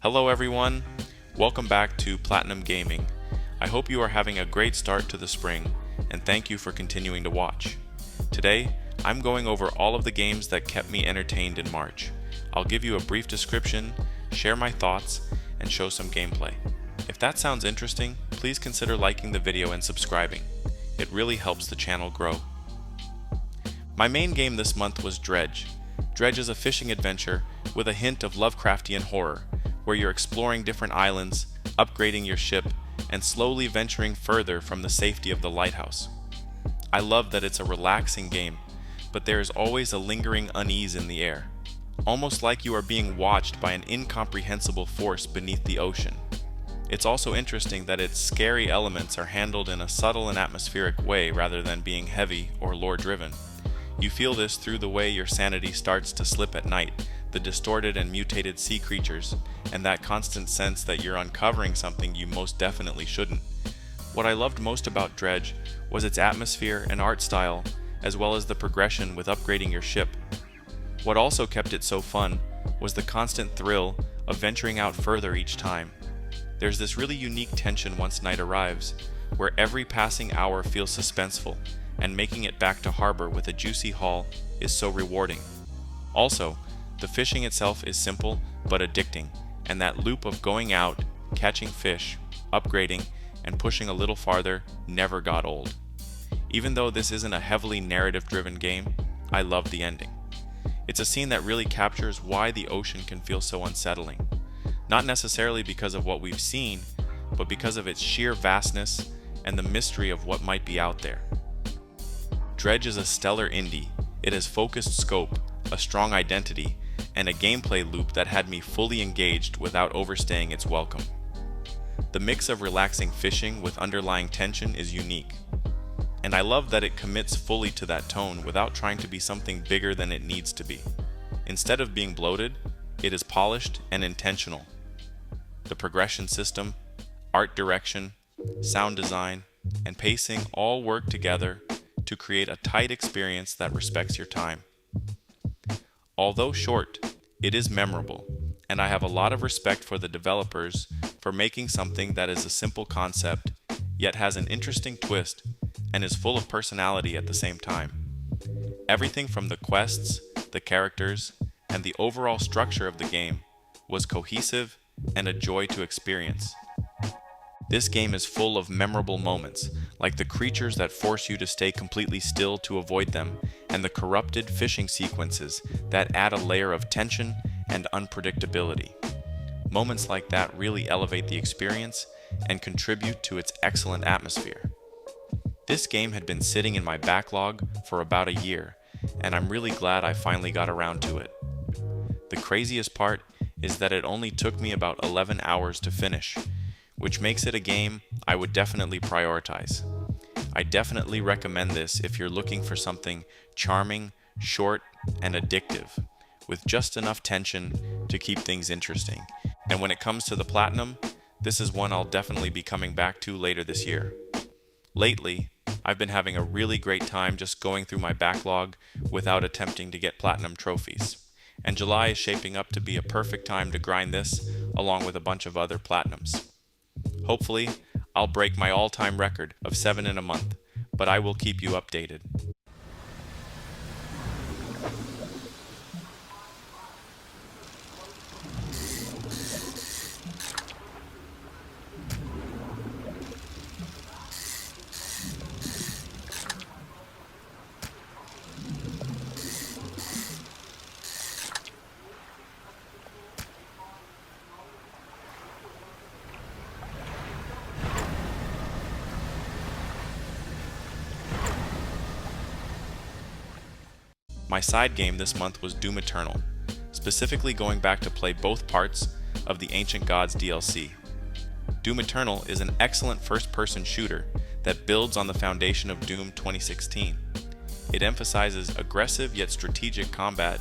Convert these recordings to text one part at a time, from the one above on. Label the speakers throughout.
Speaker 1: Hello everyone, welcome back to Platinum Gaming. I hope you are having a great start to the spring, and thank you for continuing to watch. Today, I'm going over all of the games that kept me entertained in March. I'll give you a brief description, share my thoughts, and show some gameplay. If that sounds interesting, please consider liking the video and subscribing. It really helps the channel grow. My main game this month was Dredge. Dredge is a fishing adventure with a hint of Lovecraftian horror, where you're exploring different islands, upgrading your ship, and slowly venturing further from the safety of the lighthouse. I love that it's a relaxing game, but there is always a lingering unease in the air, almost like you are being watched by an incomprehensible force beneath the ocean. It's also interesting that its scary elements are handled in a subtle and atmospheric way rather than being heavy or lore-driven. You feel this through the way your sanity starts to slip at night, the distorted and mutated sea creatures, and that constant sense that you're uncovering something you most definitely shouldn't. What I loved most about Dredge was its atmosphere and art style, as well as the progression with upgrading your ship. What also kept it so fun was the constant thrill of venturing out further each time. There's this really unique tension once night arrives, where every passing hour feels suspenseful, and making it back to harbor with a juicy haul is so rewarding. Also, the fishing itself is simple but addicting, and that loop of going out, catching fish, upgrading, and pushing a little farther never got old. Even though this isn't a heavily narrative-driven game, I love the ending. It's a scene that really captures why the ocean can feel so unsettling. Not necessarily because of what we've seen, but because of its sheer vastness and the mystery of what might be out there. Dredge is a stellar indie. It has focused scope, a strong identity, and a gameplay loop that had me fully engaged without overstaying its welcome. The mix of relaxing fishing with underlying tension is unique, and I love that it commits fully to that tone without trying to be something bigger than it needs to be. Instead of being bloated, it is polished and intentional. The progression system, art direction, sound design, and pacing all work together to create a tight experience that respects your time. Although short, it is memorable, and I have a lot of respect for the developers for making something that is a simple concept, yet has an interesting twist and is full of personality at the same time. Everything from the quests, the characters, and the overall structure of the game was cohesive and a joy to experience. This game is full of memorable moments, like the creatures that force you to stay completely still to avoid them, and the corrupted fishing sequences that add a layer of tension and unpredictability. Moments like that really elevate the experience and contribute to its excellent atmosphere. This game had been sitting in my backlog for about a year, and I'm really glad I finally got around to it. The craziest part is that it only took me about 11 hours to finish, which makes it a game I would definitely prioritize. I definitely recommend this if you're looking for something charming, short, and addictive, with just enough tension to keep things interesting. And when it comes to the Platinum, this is one I'll definitely be coming back to later this year. Lately, I've been having a really great time just going through my backlog without attempting to get Platinum trophies, and July is shaping up to be a perfect time to grind this along with a bunch of other Platinums. Hopefully, I'll break my all-time record of 7 in a month, but I will keep you updated. My side game this month was Doom Eternal, specifically going back to play both parts of the Ancient Gods DLC. Doom Eternal is an excellent first-person shooter that builds on the foundation of Doom 2016. It emphasizes aggressive yet strategic combat,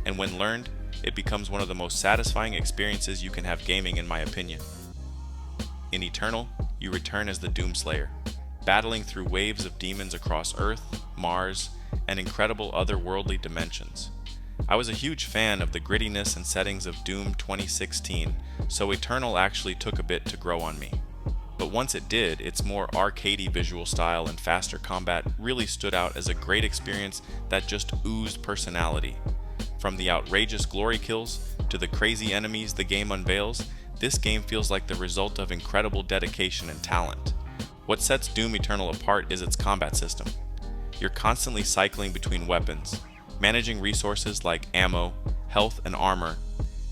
Speaker 1: and when learned, it becomes one of the most satisfying experiences you can have gaming in my opinion. In Eternal, you return as the Doomslayer, battling through waves of demons across Earth, Mars, and incredible otherworldly dimensions. I was a huge fan of the grittiness and settings of Doom 2016, so Eternal actually took a bit to grow on me. But once it did, its more arcadey visual style and faster combat really stood out as a great experience that just oozed personality. From the outrageous glory kills to the crazy enemies the game unveils, this game feels like the result of incredible dedication and talent. What sets Doom Eternal apart is its combat system. You're constantly cycling between weapons, managing resources like ammo, health, and armor,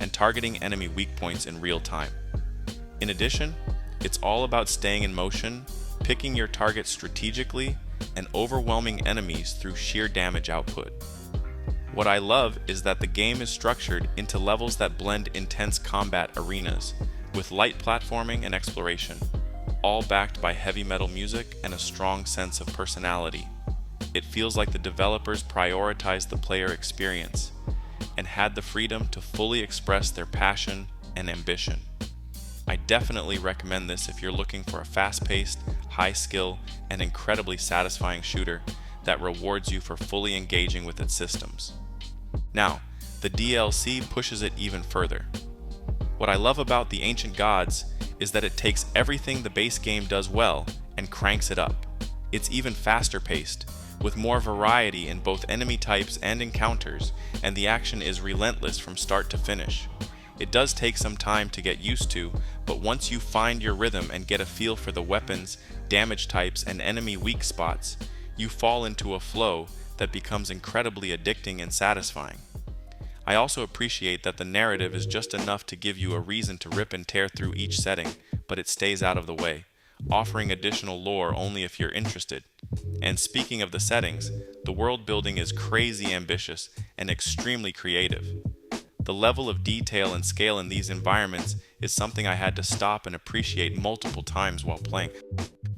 Speaker 1: and targeting enemy weak points in real time. In addition, it's all about staying in motion, picking your targets strategically, and overwhelming enemies through sheer damage output. What I love is that the game is structured into levels that blend intense combat arenas with light platforming and exploration, all backed by heavy metal music and a strong sense of personality. It feels like the developers prioritized the player experience and had the freedom to fully express their passion and ambition. I definitely recommend this if you're looking for a fast-paced, high-skill, and incredibly satisfying shooter that rewards you for fully engaging with its systems. Now, the DLC pushes it even further. What I love about The Ancient Gods is that it takes everything the base game does well and cranks it up. It's even faster paced, with more variety in both enemy types and encounters, and the action is relentless from start to finish. It does take some time to get used to, but once you find your rhythm and get a feel for the weapons, damage types, and enemy weak spots, you fall into a flow that becomes incredibly addicting and satisfying. I also appreciate that the narrative is just enough to give you a reason to rip and tear through each setting, but it stays out of the way, offering additional lore only if you're interested. And speaking of the settings, the world building is crazy ambitious and extremely creative. The level of detail and scale in these environments is something I had to stop and appreciate multiple times while playing.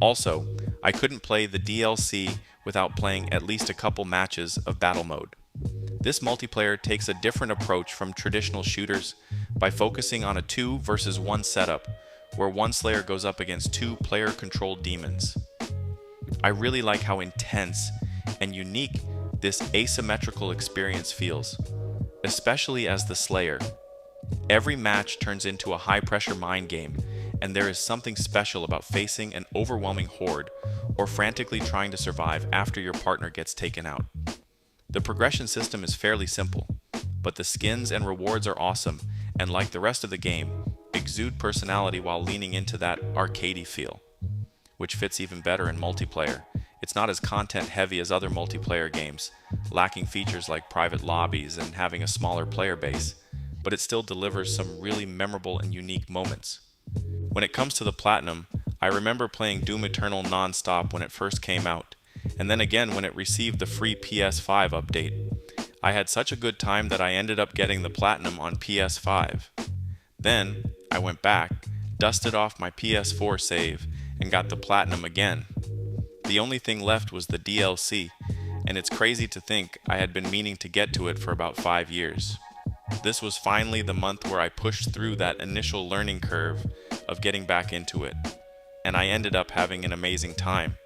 Speaker 1: Also, I couldn't play the DLC without playing at least a couple matches of battle mode. This multiplayer takes a different approach from traditional shooters by focusing on a 2 versus 1 setup, where one Slayer goes up against 2 player-controlled demons. I really like how intense and unique this asymmetrical experience feels, especially as the Slayer. Every match turns into a high-pressure mind game, and there is something special about facing an overwhelming horde or frantically trying to survive after your partner gets taken out. The progression system is fairly simple, but the skins and rewards are awesome, and like the rest of the game, exude personality while leaning into that arcadey feel, which fits even better in multiplayer. It's not as content heavy as other multiplayer games, lacking features like private lobbies and having a smaller player base, but it still delivers some really memorable and unique moments. When it comes to the Platinum, I remember playing Doom Eternal non-stop when it first came out, and then again when it received the free PS5 update. I had such a good time that I ended up getting the Platinum on PS5. Then, I went back, dusted off my PS4 save, and got the Platinum again. The only thing left was the DLC, and it's crazy to think I had been meaning to get to it for about 5 years. This was finally the month where I pushed through that initial learning curve of getting back into it, and I ended up having an amazing time.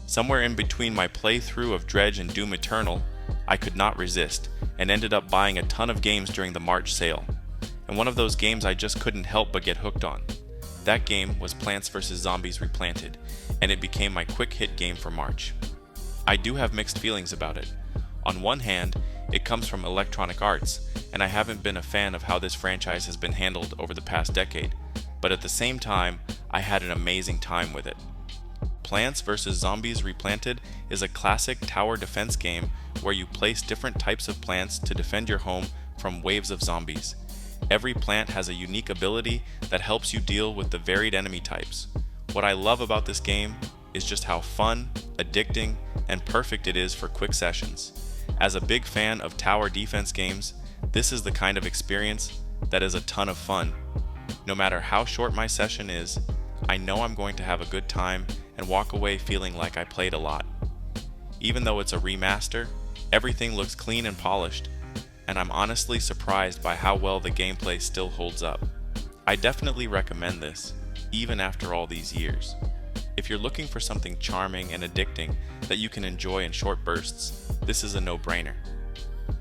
Speaker 1: Somewhere in between my playthrough of Dredge and Doom Eternal, I could not resist, and ended up buying a ton of games during the March sale. And one of those games I just couldn't help but get hooked on. That game was Plants vs. Zombies Replanted, and it became my quick hit game for March. I do have mixed feelings about it. On one hand, it comes from Electronic Arts, and I haven't been a fan of how this franchise has been handled over the past decade, but at the same time, I had an amazing time with it. Plants vs. Zombies Replanted is a classic tower defense game where you place different types of plants to defend your home from waves of zombies. Every plant has a unique ability that helps you deal with the varied enemy types. What I love about this game is just how fun, addicting, and perfect it is for quick sessions. As a big fan of tower defense games, this is the kind of experience that is a ton of fun. No matter how short my session is, I know I'm going to have a good time and walk away feeling like I played a lot. Even though it's a remaster, everything looks clean and polished, and I'm honestly surprised by how well the gameplay still holds up. I definitely recommend this, even after all these years. If you're looking for something charming and addicting that you can enjoy in short bursts, this is a no-brainer.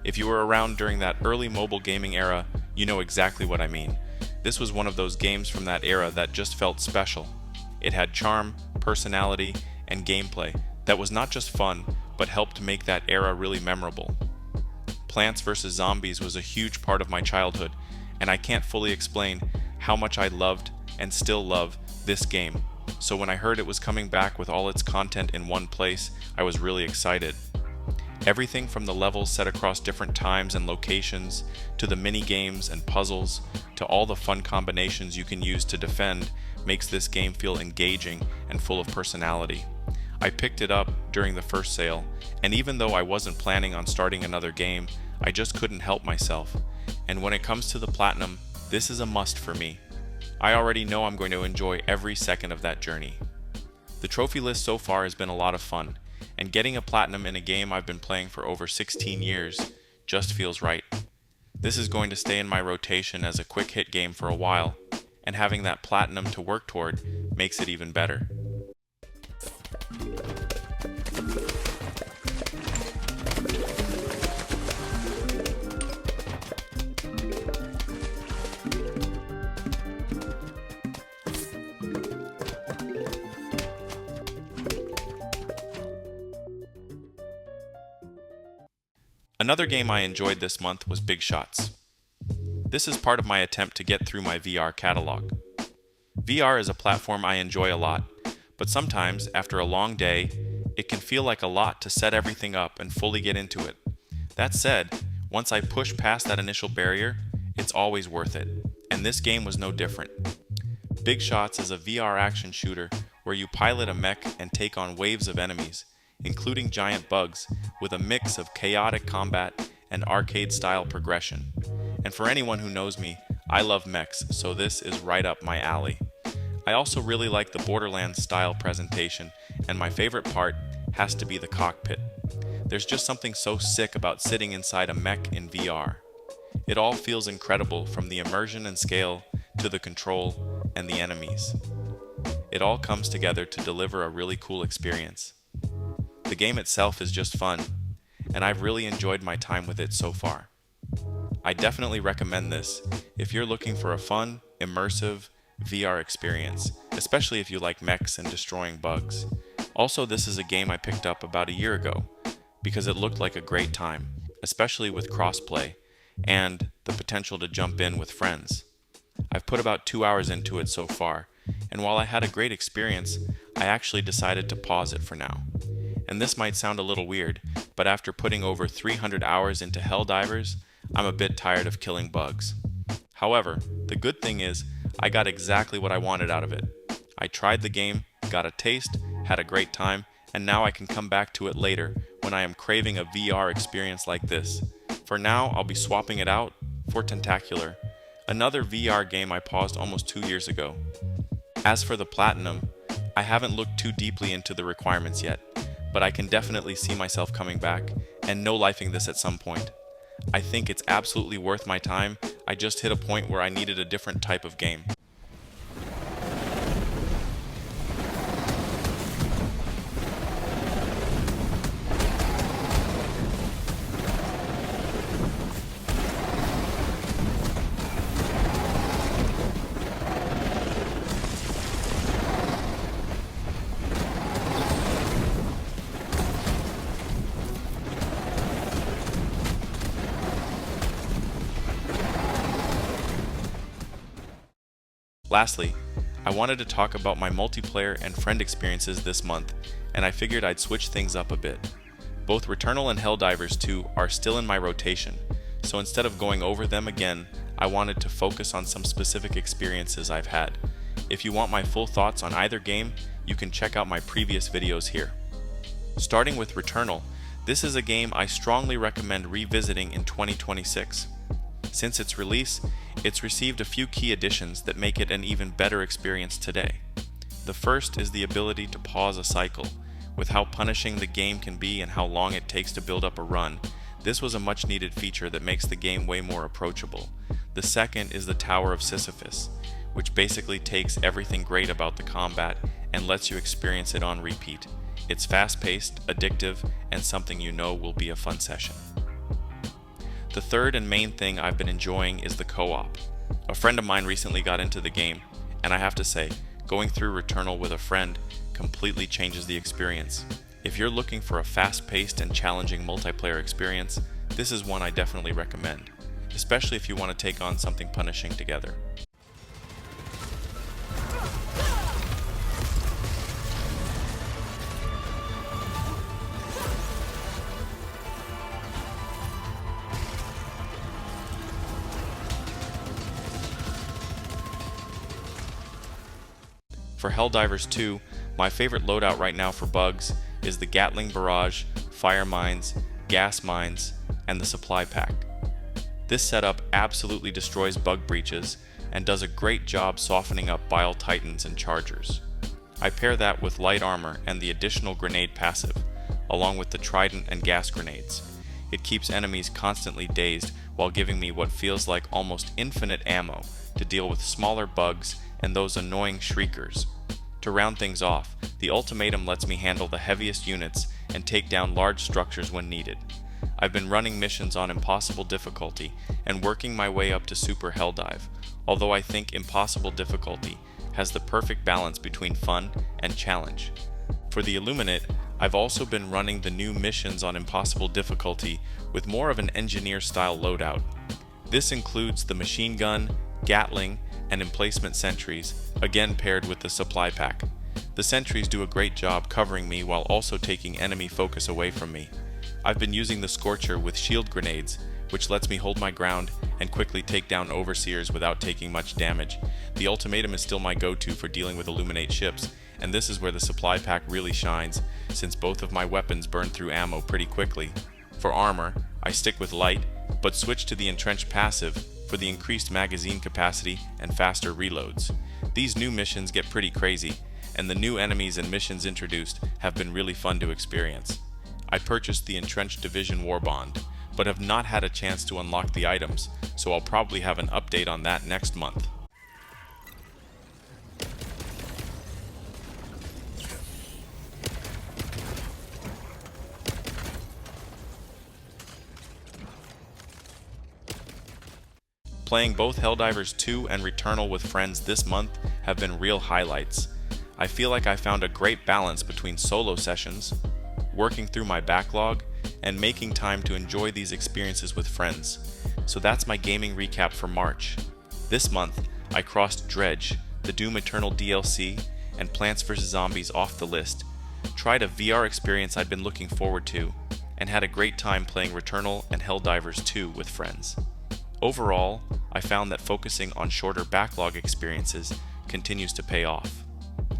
Speaker 1: If you were around during that early mobile gaming era, you know exactly what I mean. This was one of those games from that era that just felt special. It had charm, personality, and gameplay that was not just fun, but helped make that era really memorable. Plants vs. Zombies was a huge part of my childhood, and I can't fully explain how much I loved and still love this game. So when I heard it was coming back with all its content in one place, I was really excited. Everything from the levels set across different times and locations, to the mini games and puzzles, to all the fun combinations you can use to defend, makes this game feel engaging and full of personality. I picked it up during the first sale, and even though I wasn't planning on starting another game, I just couldn't help myself. And when it comes to the Platinum, this is a must for me. I already know I'm going to enjoy every second of that journey. The trophy list so far has been a lot of fun, and getting a Platinum in a game I've been playing for over 16 years just feels right. This is going to stay in my rotation as a quick hit game for a while, and having that Platinum to work toward makes it even better. Another game I enjoyed this month was Big Shots. This is part of my attempt to get through my VR catalog. VR is a platform I enjoy a lot, but sometimes, after a long day, it can feel like a lot to set everything up and fully get into it. That said, once I push past that initial barrier, it's always worth it, and this game was no different. Big Shots is a VR action shooter where you pilot a mech and take on waves of enemies, including giant bugs, with a mix of chaotic combat and arcade-style progression. And for anyone who knows me, I love mechs, so this is right up my alley. I also really like the Borderlands-style presentation, and my favorite part has to be the cockpit. There's just something so sick about sitting inside a mech in VR. It all feels incredible, from the immersion and scale to the control and the enemies. It all comes together to deliver a really cool experience. The game itself is just fun, and I've really enjoyed my time with it so far. I definitely recommend this if you're looking for a fun, immersive VR experience, especially if you like mechs and destroying bugs. Also, this is a game I picked up about a year ago because it looked like a great time, especially with crossplay and the potential to jump in with friends. I've put about 2 hours into it so far, and while I had a great experience, I actually decided to pause it for now. And this might sound a little weird, but after putting over 300 hours into Helldivers, I'm a bit tired of killing bugs. However, the good thing is, I got exactly what I wanted out of it. I tried the game, got a taste, had a great time, and now I can come back to it later when I am craving a VR experience like this. For now, I'll be swapping it out for Tentacular, another VR game I paused almost 2 years ago. As for the Platinum, I haven't looked too deeply into the requirements yet, but I can definitely see myself coming back and no-lifing this at some point. I think it's absolutely worth my time. I just hit a point where I needed a different type of game. Lastly, I wanted to talk about my multiplayer and friend experiences this month, and I figured I'd switch things up a bit. Both Returnal and Helldivers 2 are still in my rotation, so instead of going over them again, I wanted to focus on some specific experiences I've had, If you want my full thoughts on either game, you can check out my previous videos here. Starting with Returnal, this is a game I strongly recommend revisiting in 2026. Since its release, it's received a few key additions that make it an even better experience today. The first is the ability to pause a cycle. With how punishing the game can be and how long it takes to build up a run, this was a much needed feature that makes the game way more approachable. The second is the Tower of Sisyphus, which basically takes everything great about the combat and lets you experience it on repeat. It's fast-paced, addictive, and something you know will be a fun session. The third and main thing I've been enjoying is the co-op. A friend of mine recently got into the game, and I have to say, going through Returnal with a friend completely changes the experience. If you're looking for a fast-paced and challenging multiplayer experience, this is one I definitely recommend, especially if you want to take on something punishing together. For Helldivers 2, my favorite loadout right now for bugs is the Gatling Barrage, Fire Mines, Gas Mines, and the Supply Pack. This setup absolutely destroys bug breaches and does a great job softening up Bile Titans and Chargers. I pair that with light armor and the additional grenade passive, along with the Trident and gas grenades. It keeps enemies constantly dazed while giving me what feels like almost infinite ammo to deal with smaller bugs and those annoying shriekers. To round things off, the Ultimatum lets me handle the heaviest units and take down large structures when needed. I've been running missions on Impossible difficulty and working my way up to Super Helldive, although I think Impossible difficulty has the perfect balance between fun and challenge. For the Illuminate, I've also been running the new missions on Impossible difficulty with more of an engineer-style loadout. This includes the machine gun, Gatling, and emplacement sentries, again paired with the supply pack. The sentries do a great job covering me while also taking enemy focus away from me. I've been using the Scorcher with shield grenades, which lets me hold my ground and quickly take down overseers without taking much damage. The Ultimatum is still my go-to for dealing with Illuminate ships, and this is where the supply pack really shines, since both of my weapons burn through ammo pretty quickly. For armor, I stick with light, but switch to the Entrenched passive for the increased magazine capacity and faster reloads. These new missions get pretty crazy, and the new enemies and missions introduced have been really fun to experience. I purchased the Entrenched Division Warbond, but have not had a chance to unlock the items, so I'll probably have an update on that next month. Playing both Helldivers 2 and Returnal with friends this month have been real highlights. I feel like I found a great balance between solo sessions, working through my backlog, and making time to enjoy these experiences with friends. So that's my gaming recap for March. This month, I crossed Dredge, the Doom Eternal DLC, and Plants vs. Zombies off the list, tried a VR experience I'd been looking forward to, and had a great time playing Returnal and Helldivers 2 with friends. Overall, I found that focusing on shorter backlog experiences continues to pay off.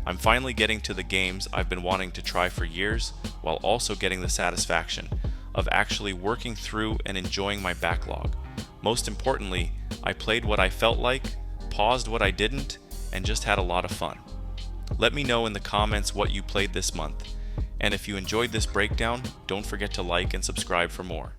Speaker 1: I'm finally getting to the games I've been wanting to try for years, while also getting the satisfaction of actually working through and enjoying my backlog. Most importantly, I played what I felt like, paused what I didn't, and just had a lot of fun. Let me know in the comments what you played this month, and if you enjoyed this breakdown, don't forget to like and subscribe for more.